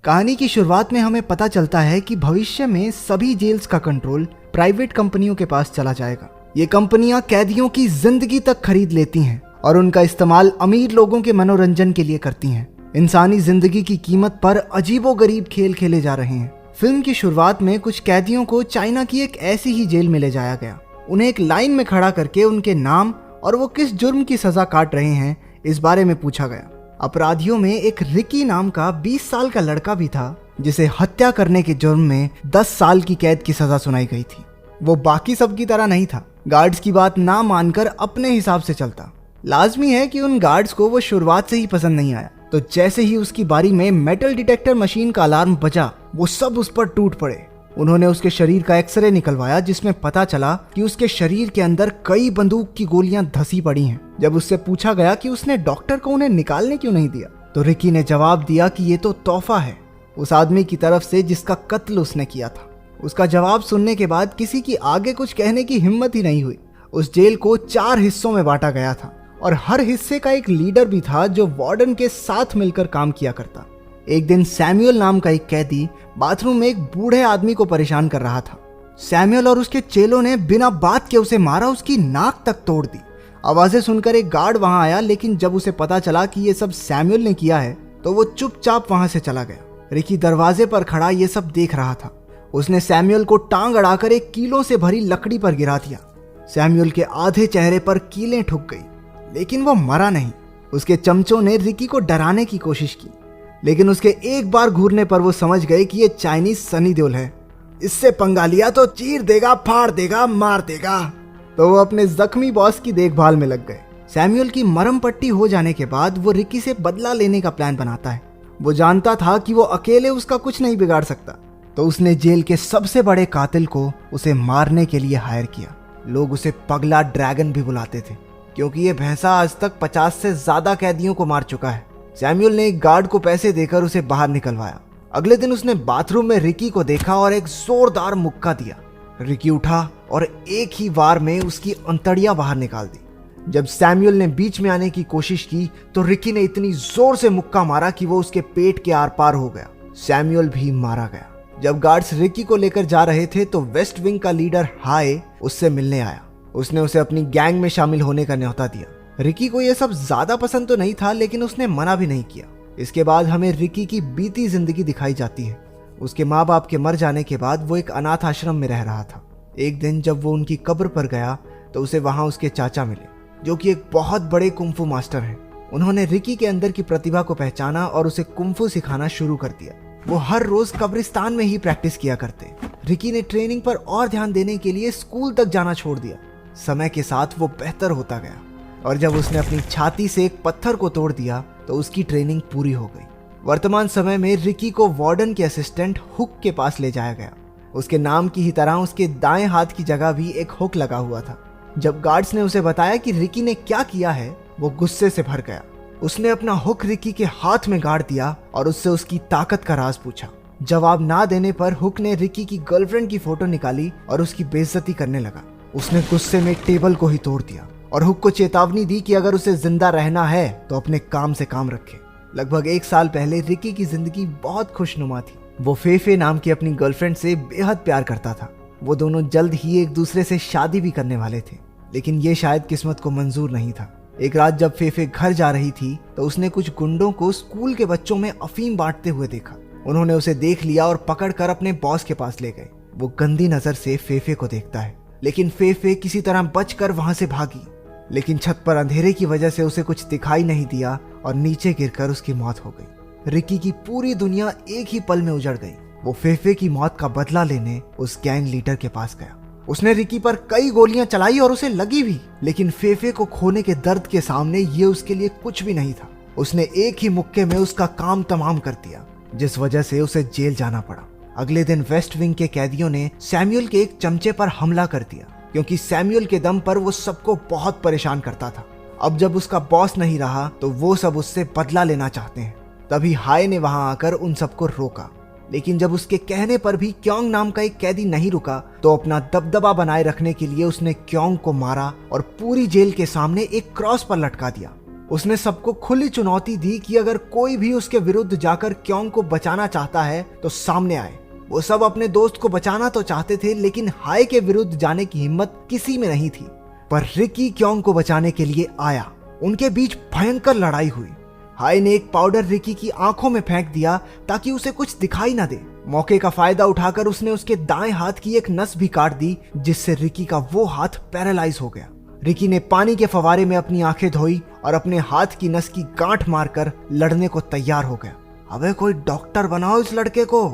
कहानी की शुरुआत में हमें पता चलता है कि भविष्य में सभी जेल्स का कंट्रोल प्राइवेट कंपनियों के पास चला जाएगा। ये कंपनियां कैदियों की जिंदगी तक खरीद लेती हैं और उनका इस्तेमाल अमीर लोगों के मनोरंजन के लिए करती हैं। इंसानी जिंदगी की कीमत पर अजीबोगरीब खेल खेले जा रहे हैं। फिल्म की शुरुआत में कुछ कैदियों को चाइना की एक ऐसी ही जेल में ले जाया गया। उन्हें एक लाइन में खड़ा करके उनके नाम और वो किस जुर्म की सजा काट रहे हैं इस बारे में पूछा गया। अपराधियों में एक रिकी नाम का 20 साल का लड़का भी था जिसे हत्या करने के जुर्म में 10 साल की कैद की सजा सुनाई गई थी। वो बाकी सब की तरह नहीं था, गार्ड्स की बात ना मानकर अपने हिसाब से चलता। लाजमी है कि उन गार्ड्स को वो शुरुआत से ही पसंद नहीं आया, तो जैसे ही उसकी बारी में मेटल डिटेक्टर मशीन का अलार्म बजा वो सब उस पर टूट पड़े। उन्होंने उसके शरीर का एक्सरे निकलवाया जिसमें पता चला कि उसके शरीर के अंदर कई बंदूक की गोलियां धसी पड़ी हैं। जब उससे पूछा गया कि उसने डॉक्टर को उन्हें निकालने क्यों नहीं दिया, तो रिकी ने जवाब दिया कि ये तो तोहफा है उस आदमी की तरफ से जिसका कत्ल उसने किया था। उसका जवाब सुनने के बाद किसी की आगे कुछ कहने की हिम्मत ही नहीं हुई। उस जेल को 4 हिस्सों में बांटा गया था और हर हिस्से का एक लीडर भी था जो वार्डन के साथ मिलकर काम किया करता। एक दिन सैमुअल नाम का एक कैदी बाथरूम में एक बूढ़े आदमी को परेशान कर रहा था। सैमुअल और उसके चेलों ने बिना बात के उसे मारा, उसकी नाक तक तोड़ दी। आवाजें सुनकर एक गार्ड वहां आया, लेकिन जब उसे पता चला कि ये सब सैमुअल ने किया है तो वो चुपचाप वहां से चला गया। रिकी दरवाजे पर खड़ा ये सब देख रहा था। उसने सैमुअल को टांग अड़ाकर एक कीलों से भरी लकड़ी पर गिरा दिया। सैमुअल के आधे चेहरे पर कीलें ठुक गई, लेकिन वो मरा नहीं। उसके चमचों ने रिकी को डराने की कोशिश की, लेकिन उसके एक बार घूरने पर वो समझ गए कि ये चाइनीज सनी देओल है। इससे पंगा लिया तो चीर देगा, फाड़ देगा, मार देगा। तो वो अपने जख्मी बॉस की देखभाल में लग गए। सैमुअल की मरहम पट्टी हो जाने के बाद वो रिकी से बदला लेने का प्लान बनाता है। वो जानता था कि वो अकेले उसका कुछ नहीं बिगाड़ सकता, तो उसने जेल के सबसे बड़े कातिल को उसे मारने के लिए हायर किया। लोग उसे पगला ड्रैगन भी बुलाते थे, क्योंकि ये भैंसा आज तक 50 से ज्यादा कैदियों को मार चुका है। सैमुअल ने एक गार्ड को पैसे देकर उसे बाहर निकलवाया। अगले दिन उसने बाथरूम में रिकी को देखा और एक जोरदार मुक्का दिया। रिकी उठा और एक ही वार में उसकी अंतड़ियां बाहर निकाल दी। जब सैमुअल ने बीच में आने की कोशिश की तो रिकी ने इतनी जोर से मुक्का मारा कि वो उसके पेट के आर पार हो गया। सैमुअल भी मारा गया। जब गार्ड्स रिकी को लेकर जा रहे थे तो वेस्ट विंग का लीडर हाय उससे मिलने आया। उसने उसे अपनी गैंग में शामिल होने का न्योता दिया। रिकी को यह सब ज्यादा पसंद तो नहीं था, लेकिन उसने मना भी नहीं किया। इसके बाद हमें रिकी की बीती जिंदगी दिखाई जाती है। उसके माँ बाप के मर जाने के बाद वो एक अनाथ आश्रम में रह रहा था। एक दिन जब वो उनकी कब्र पर गया तो उसे वहां उसके चाचा मिले, जो कि एक बहुत बड़े कुंफू मास्टर हैं। उन्होंने रिकी के अंदर की प्रतिभा को पहचाना और उसे कुंफू सिखाना शुरू कर दिया। वो हर रोज कब्रिस्तान में ही प्रैक्टिस किया करते। रिकी ने ट्रेनिंग पर और ध्यान देने के लिए स्कूल तक जाना छोड़ दिया। समय के साथ वो बेहतर होता गया और जब उसने अपनी छाती से एक पत्थर को तोड़ दिया तो उसकी ट्रेनिंग पूरी हो गई। वर्तमान समय में रिकी को वार्डन के असिस्टेंट हुक के पास ले जाया गया। उसके नाम की ही तरह उसके दाएं हाथ की जगह भी एक हुक लगा हुआ था। जब गार्ड्स ने उसे बताया कि रिकी ने क्या किया है, वो गुस्से से भर गया। उसने अपना हुक रिकी के हाथ में गाड़ दिया और उससे उसकी ताकत का राज पूछा। जवाब ना देने पर हुक ने रिकी की गर्लफ्रेंड की फोटो निकाली और उसकी बेइज्जती करने लगा। उसने गुस्से में टेबल को ही तोड़ दिया और हुक को चेतावनी दी कि अगर उसे जिंदा रहना है तो अपने काम से काम रखे। लगभग 1 साल पहले रिकी की जिंदगी बहुत खुशनुमा थी। वो फेफे नाम की अपनी गर्लफ्रेंड से बेहद प्यार करता था। वो दोनों जल्द ही एक दूसरे से शादी भी करने वाले थे, लेकिन ये शायद किस्मत को मंजूर नहीं था। एक रात जब फेफे घर जा रही थी तो उसने कुछ गुंडों को स्कूल के बच्चों में अफीम बांटते हुए देखा। उन्होंने उसे देख लिया और पकड़कर अपने बॉस के पास ले गए। वो गंदी नजर से फेफे को देखता है, लेकिन फेफे किसी तरह बचकर वहां से भागी। लेकिन छत पर अंधेरे की वजह से उसे कुछ दिखाई नहीं दिया और नीचे गिरकर उसकी मौत हो गई। रिकी की पूरी दुनिया एक ही पल में उजड़ गई। वो फेफे की मौत का बदला लेने उस गैंग लीडर के पास गया। उसने रिकी पर कई गोलियां चलाई और उसे लगी भी, लेकिन फेफे को खोने के दर्द के सामने ये उसके लिए कुछ भी नहीं था। उसने एक ही मुक्के में उसका काम तमाम कर दिया, जिस वजह से उसे जेल जाना पड़ा। अगले दिन वेस्ट विंग के कैदियों ने सैमुअल के एक चमचे पर हमला कर दिया, क्योंकि सैमुअल के दम पर वो सबको बहुत परेशान करता था। अब जब उसका बॉस नहीं रहा तो वो सब उससे बदला लेना चाहते हैं। तभी हाय ने वहां आकर उन सबको रोका, लेकिन जब उसके कहने पर भी क्योंग नाम का एक कैदी नहीं रुका तो अपना दबदबा बनाए रखने के लिए उसने क्योंग को मारा और पूरी जेल के सामने एक क्रॉस पर लटका दिया। उसने सबको खुली चुनौती दी कि अगर कोई भी उसके विरुद्ध जाकर क्योंग को बचाना चाहता है तो सामने आए। वो सब अपने दोस्त को बचाना तो चाहते थे, लेकिन हाय के विरुद्ध जाने की हिम्मत किसी में नहीं थी। पर रिकी क्योंग को बचाने के लिए आया। उनके बीच भयंकर लड़ाई हुई। हाय ने एक पाउडर रिकी की आंखों में फेंक दिया ताकि उसे कुछ दिखाई ना दे। मौके का फायदा उठाकर उसने उसके दाएं हाथ की एक नस भी काट दी, जिससे रिकी का वो हाथ पैरालाइज हो गया। रिकी ने पानी के फवारे में अपनी आंखें धोई और अपने हाथ की नस की गांठ मारकर लड़ने को तैयार हो गया। अबे कोई डॉक्टर बनाओ इस लड़के को।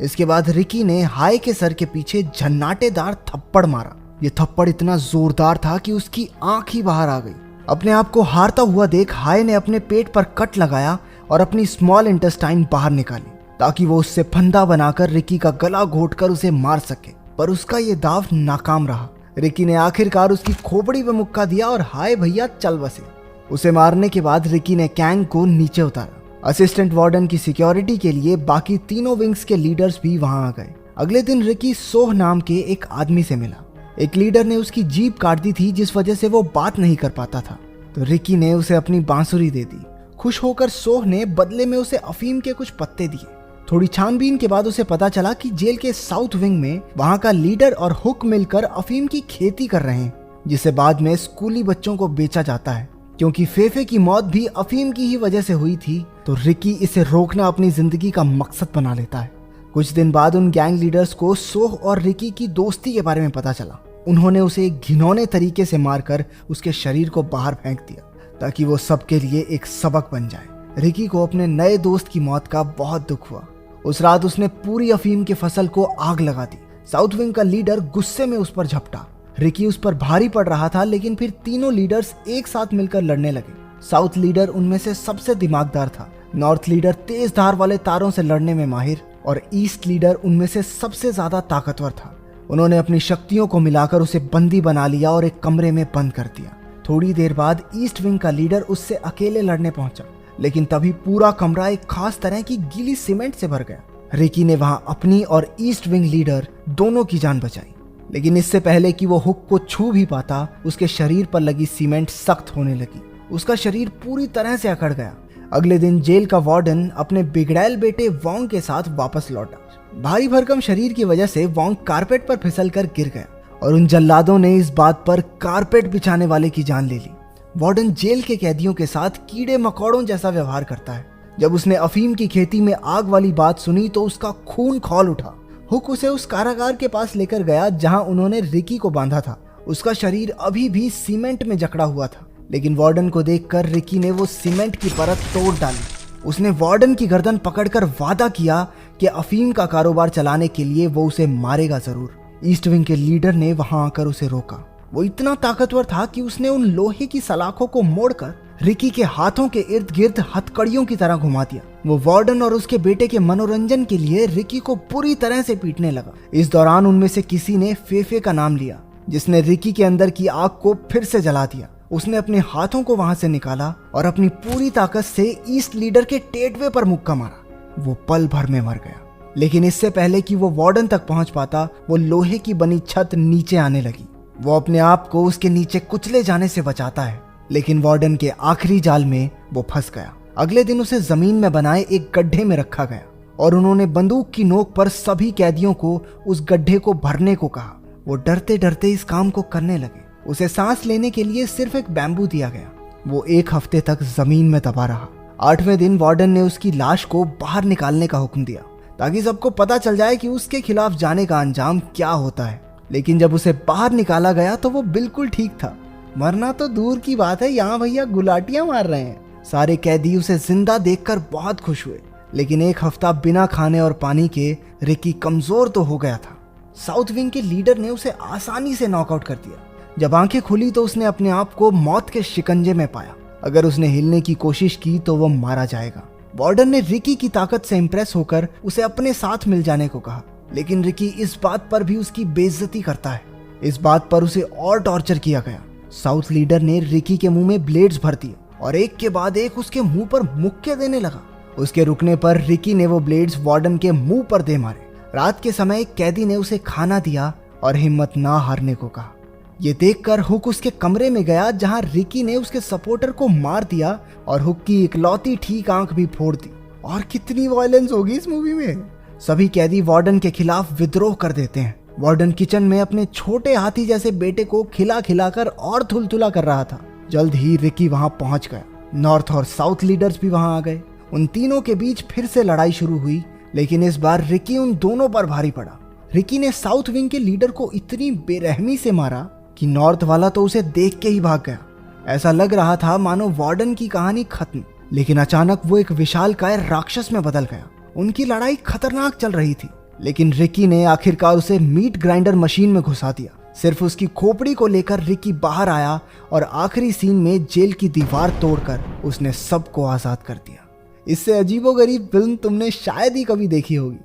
इसके बाद रिकी ने हाय के सर के पीछे झन्नाटेदार थप्पड़ मारा। ये थप्पड़ इतना जोरदार था कि उसकी आंख ही बाहर आ गई। अपने आप को हारता हुआ देख हाय ने अपने पेट पर कट लगाया और अपनी स्मॉल इंटेस्टाइन बाहर निकाली ताकि वो उससे फंदा बनाकर रिकी का गला घोंटकर उसे मार सके। पर उसका ये दाव नाकाम रहा। रिकी ने आखिरकार उसकी खोपड़ी पे मुक्का दिया और हाय भैया चल बसे। उसे मारने के बाद रिकी ने कैंग को नीचे उतारा। असिस्टेंट वार्डन की सिक्योरिटी के लिए बाकी तीनों विंग्स के लीडर्स भी वहां आ गए। अगले दिन रिकी सोह नाम के एक आदमी से मिला। एक लीडर ने उसकी जीभ काट दी थी, जिस वजह से वो बात नहीं कर पाता था। तो रिकी ने उसे अपनी बांसुरी दे दी। खुश होकर सोह ने बदले में उसे अफीम के कुछ पत्ते दिए। थोड़ी छानबीन के बाद उसे पता चला कि जेल के साउथ विंग में वहां का लीडर और हुक मिलकर अफीम की खेती कर रहे हैं, जिसे बाद में स्कूली बच्चों को बेचा जाता है। क्योंकि फेफे की मौत भी अफीम की ही वजह से हुई थी, तो रिकी इसे रोकना अपनी जिंदगी का मकसद बना लेता है। कुछ दिन बाद उन गैंग लीडर्स को सोह और रिकी की दोस्ती के बारे में पता चला। उन्होंने उसे एक घिनौने तरीके से मारकर उसके शरीर को बाहर फेंक दिया ताकि वो सबके लिए एक सबक बन जाए। रिकी को अपने नए दोस्त की मौत का बहुत दुख हुआ। उस रात उसने पूरी अफीम की फसल को आग लगा दी। साउथ विंग का लीडर गुस्से में उस पर झपटा। रिकी उस पर भारी पड़ रहा था, लेकिन फिर तीनों लीडर्स एक साथ मिलकर लड़ने लगे। साउथ लीडर उनमें से सबसे दिमागदार था। नॉर्थ लीडर तेज धार वाले तारों से लड़ने में माहिर और ईस्ट लीडर उनमें से सबसे ज्यादा ताकतवर था। उन्होंने अपनी शक्तियों को मिलाकर उसे बंदी बना लिया और एक कमरे में बंद कर दिया। थोड़ी देर बाद ईस्ट विंग का लीडर उससे अकेले लड़ने पहुंचा, लेकिन तभी पूरा कमरा एक खास तरह की गीली सीमेंट से भर गया। रिकी ने वहां अपनी और ईस्ट विंग लीडर दोनों की जान बचाई, लेकिन इससे पहले कि वो हुक को छू भी पाता, उसके शरीर पर लगी सीमेंट सख्त होने लगी। उसका शरीर पूरी तरह से अकड़ गया। अगले दिन जेल का वार्डन अपने बिगड़ैल बेटे वोंग के साथ वापस लौटा। भारी भरकम शरीर की वजह से वोंग कारपेट पर फिसलकर गिर गया और उन जल्लादों ने इस बात पर कारपेट बिछाने वाले की जान ले ली। वार्डन जेल के कैदियों के साथ कीड़े मकोड़ों जैसा व्यवहार करता है। जब उसने अफीम की खेती में आग वाली बात सुनी तो उसका खून खौल उठा। हुक उसे उस कारागार के पास लेकर गया जहां उन्होंने रिकी को बांधा था। उसका शरीर अभी भी सीमेंट में जकड़ा हुआ था, लेकिन वार्डन को देखकर रिकी ने वो सीमेंट की परत तोड़ डाली। उसने वार्डन की गर्दन पकड़कर वादा किया कि अफीम का कारोबार चलाने के लिए वो उसे मारेगा जरूर। ईस्ट विंग के लीडर ने वहां आकर उसे रोका। वो इतना ताकतवर था कि उसने उन लोहे की सलाखों को मोड़कर रिकी के हाथों के इर्द गिर्द हथकड़ियों की तरह घुमा दिया। वो वार्डन और उसके बेटे के मनोरंजन के लिए रिकी को पूरी तरह से पीटने लगा। इस दौरान उनमें से किसी ने फेफे का नाम लिया, जिसने रिकी के अंदर की आग को फिर से जला दिया। उसने अपने हाथों को वहां से निकाला और अपनी पूरी ताकत से ईस्ट लीडर के टेटवे पर मुक्का मारा। वो पल भर में मर गया, लेकिन इससे पहले कि वो वार्डन तक पहुंच पाता, वो लोहे की बनी छत नीचे आने लगी। वो अपने आप को उसके नीचे कुचले जाने से बचाता है, लेकिन वार्डन के आखिरी जाल में वो फंस गया। अगले दिन उसे जमीन में बनाए एक गड्ढे में रखा गया और उन्होंने बंदूक की नोक पर सभी कैदियों को उस गड्ढे को भरने को कहा। वो डरते डरते इस काम को करने लगे। उसे सांस लेने के लिए सिर्फ एक बैम्बू दिया गया। वो 1 हफ्ते तक जमीन में दबा रहा। 8वें दिन वार्डन ने उसकी लाश को बाहर निकालने का हुक्म दिया ताकि सबको पता चल जाए कि उसके खिलाफ जाने का अंजाम क्या होता है। लेकिन जब उसे बाहर निकाला गया तो वो बिल्कुल ठीक था। मरना तो दूर की बात है, यहाँ भैया गुलाटियां मार रहे हैं। सारे कैदी उसे जिंदा देखकर बहुत खुश हुए, लेकिन 1 हफ्ता बिना खाने और पानी के रिकी कमजोर तो हो गया था। साउथ विंग के लीडर ने उसे आसानी से नॉकआउट कर दिया। जब आंखें खुली तो उसने अपने आप को मौत के शिकंजे में पाया। अगर उसने हिलने की कोशिश की तो वो मारा जाएगा। वार्डन ने रिकी की ताकत से इंप्रेस होकर उसे अपने साथ मिल जाने को कहा, लेकिन रिकी इस बात पर भी उसकी बेइज्जती करता है। इस बात पर उसे और टॉर्चर किया गया। साउथ लीडर ने रिकी के मुंह में ब्लेड्स भर दिए और एक के बाद एक उसके मुंह पर मुक्के देने लगा। उसके रुकने पर रिकी ने वो ब्लेड्स वार्डन के मुंह पर दे मारे। रात के समय एक कैदी ने उसे खाना दिया और हिम्मत ना हारने को कहा। ये देखकर हुक उसके कमरे में गया जहां रिकी ने उसके सपोर्टर को मार दिया और हुक की इकलौती ठीक आंख भी फोड़ दी। और कितनी वायलेंस होगी इस मूवी में। सभी कैदी वार्डन के खिलाफ विद्रोह कर देते हैं। वार्डन किचन में अपने छोटे हाथी जैसे बेटे को खिला खिलाकर और थुलथुला कर रहा था। जल्द ही रिकी वहां पहुंच गया। नॉर्थ और साउथ लीडर्स भी वहां आ गए। उन तीनों के बीच फिर से लड़ाई शुरू हुई, लेकिन इस बार रिकी उन दोनों पर भारी पड़ा। रिकी ने साउथ विंग के लीडर को इतनी बेरहमी से मारा कि नॉर्थ वाला तो उसे देख के ही भाग गया। ऐसा लग रहा था मानो वार्डन की कहानी खत्म, लेकिन अचानक वो एक विशालकाय राक्षस में बदल गया। उनकी लड़ाई खतरनाक चल रही थी, लेकिन रिकी ने आखिरकार उसे मीट ग्राइंडर मशीन में घुसा दिया। सिर्फ उसकी खोपड़ी को लेकर रिकी बाहर आया और आखिरी सीन में जेल की दीवार तोड़कर उसने सबको आजाद कर दिया। इससे अजीबोगरीब फिल्म तुमने शायद ही कभी देखी होगी।